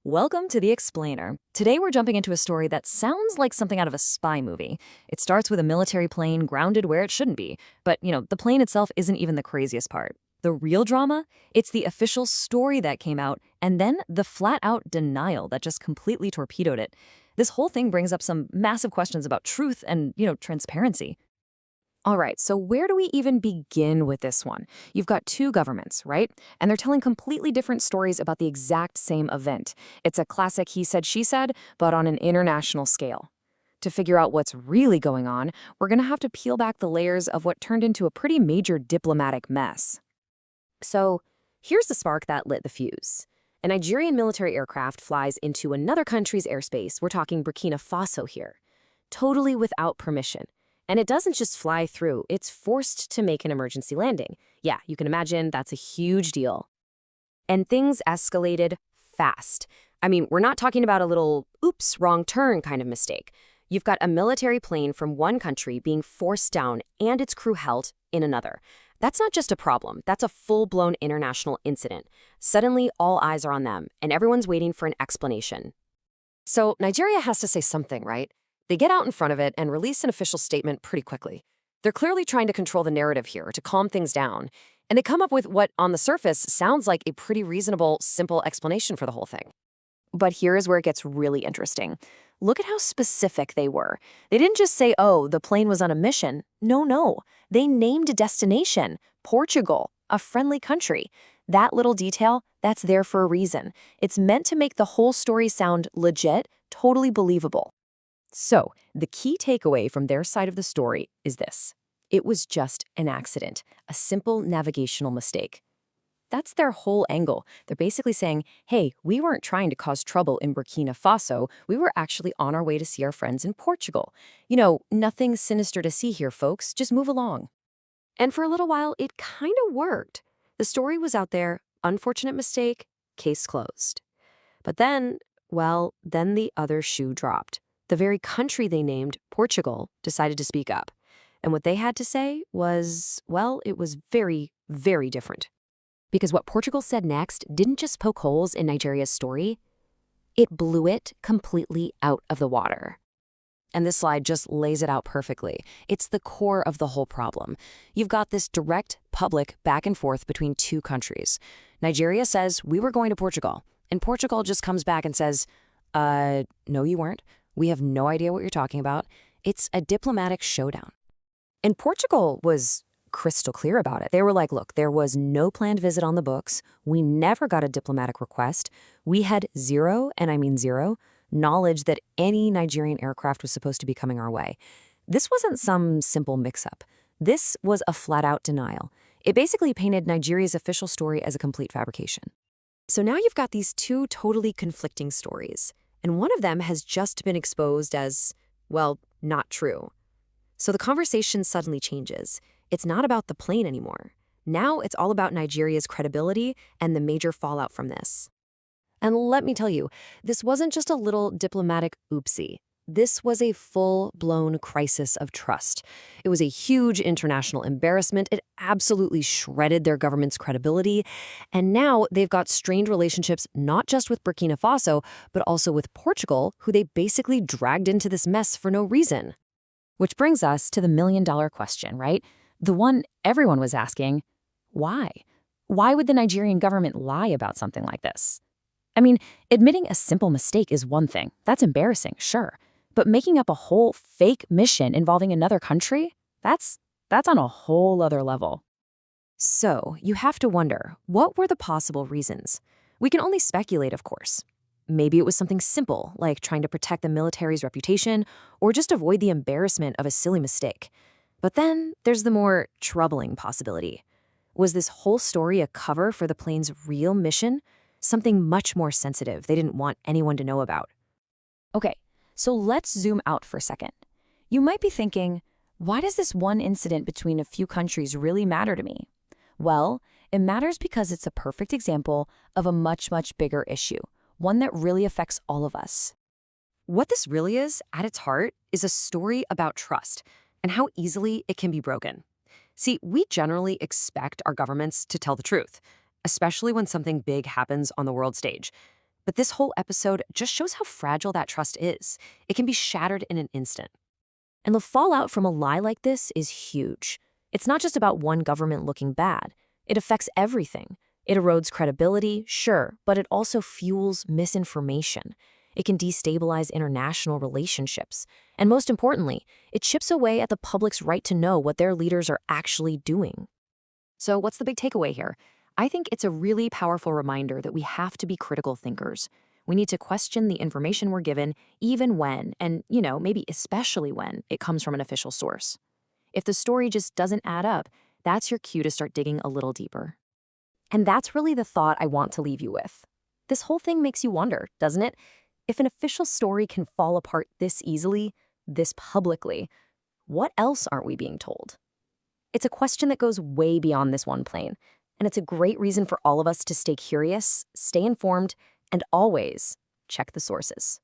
Welcome to The Explainer. Today we're jumping into a story that sounds like something out of a spy movie. It starts with a military plane grounded where it shouldn't be, but, the plane itself isn't even the craziest part. The real drama? It's the official story that came out, and then the flat-out denial that just completely torpedoed it. This whole thing brings up some massive questions about truth and, transparency. All right, so where do we even begin with this one? You've got two governments, right? And they're telling completely different stories about the exact same event. It's a classic he said, she said, but on an international scale. To figure out what's really going on, we're going to have to peel back the layers of what turned into a pretty major diplomatic mess. So here's the spark that lit the fuse. A Nigerian military aircraft flies into another country's airspace. We're talking Burkina Faso here. Totally without permission. And it doesn't just fly through, it's forced to make an emergency landing. Yeah, you can imagine that's a huge deal. And things escalated fast. I mean, we're not talking about a little, oops, wrong turn kind of mistake. You've got a military plane from one country being forced down and its crew held in another. That's not just a problem, that's a full-blown international incident. Suddenly, all eyes are on them, and everyone's waiting for an explanation. So Nigeria has to say something, right? They get out in front of it and release an official statement pretty quickly. They're clearly trying to control the narrative here, to calm things down. And they come up with what, on the surface, sounds like a pretty reasonable, simple explanation for the whole thing. But here is where it gets really interesting. Look at how specific they were. They didn't just say, oh, the plane was on a mission. No. They named a destination, Portugal, a friendly country. That little detail, that's there for a reason. It's meant to make the whole story sound legit, totally believable. So, the key takeaway from their side of the story is this. It was just an accident, a simple navigational mistake. That's their whole angle. They're basically saying, hey, we weren't trying to cause trouble in Burkina Faso. We were actually on our way to see our friends in Portugal. Nothing sinister to see here, folks. Just move along. And for a little while, it kind of worked. The story was out there, unfortunate mistake, case closed. But then the other shoe dropped. The very country they named, Portugal, decided to speak up. And what they had to say was, it was very, very different. Because what Portugal said next didn't just poke holes in Nigeria's story, it blew it completely out of the water. And this slide just lays it out perfectly. It's the core of the whole problem. You've got this direct, public back and forth between two countries. Nigeria says, we were going to Portugal. And Portugal just comes back and says, no, you weren't. We have no idea what you're talking about. It's a diplomatic showdown. And Portugal was crystal clear about it. They were like, look, there was no planned visit on the books. We never got a diplomatic request. We had zero, and I mean zero, knowledge that any Nigerian aircraft was supposed to be coming our way. This wasn't some simple mix-up. This was a flat-out denial. It basically painted Nigeria's official story as a complete fabrication. So now you've got these two totally conflicting stories. And one of them has just been exposed as, not true. So the conversation suddenly changes. It's not about the plane anymore. Now it's all about Nigeria's credibility and the major fallout from this. And let me tell you, this wasn't just a little diplomatic oopsie. This was a full-blown crisis of trust. It was a huge international embarrassment. It absolutely shredded their government's credibility. And now they've got strained relationships not just with Burkina Faso, but also with Portugal, who they basically dragged into this mess for no reason. Which brings us to the million-dollar question, right? The one everyone was asking, why? Why would the Nigerian government lie about something like this? I mean, admitting a simple mistake is one thing. That's embarrassing, sure. But making up a whole fake mission involving another country? That's on a whole other level. So, you have to wonder, what were the possible reasons? We can only speculate, of course. Maybe it was something simple, like trying to protect the military's reputation, or just avoid the embarrassment of a silly mistake. But then there's the more troubling possibility. Was this whole story a cover for the plane's real mission? Something much more sensitive they didn't want anyone to know about. Okay, so let's zoom out for a second. You might be thinking, why does this one incident between a few countries really matter to me? Well, it matters because it's a perfect example of a much, much bigger issue, one that really affects all of us. What this really is, at its heart, is a story about trust and how easily it can be broken. See, we generally expect our governments to tell the truth, especially when something big happens on the world stage. But this whole episode just shows how fragile that trust is. It can be shattered in an instant. And the fallout from a lie like this is huge. It's not just about one government looking bad. It affects everything. It erodes credibility, sure, but it also fuels misinformation. It can destabilize international relationships. And most importantly, it chips away at the public's right to know what their leaders are actually doing. So what's the big takeaway here? I think it's a really powerful reminder that we have to be critical thinkers. We need to question the information we're given, even when, and maybe especially when, it comes from an official source. If the story just doesn't add up, that's your cue to start digging a little deeper. And that's really the thought I want to leave you with. This whole thing makes you wonder, doesn't it? If an official story can fall apart this easily, this publicly, what else aren't we being told? It's a question that goes way beyond this one plane, and it's a great reason for all of us to stay curious, stay informed, and always check the sources.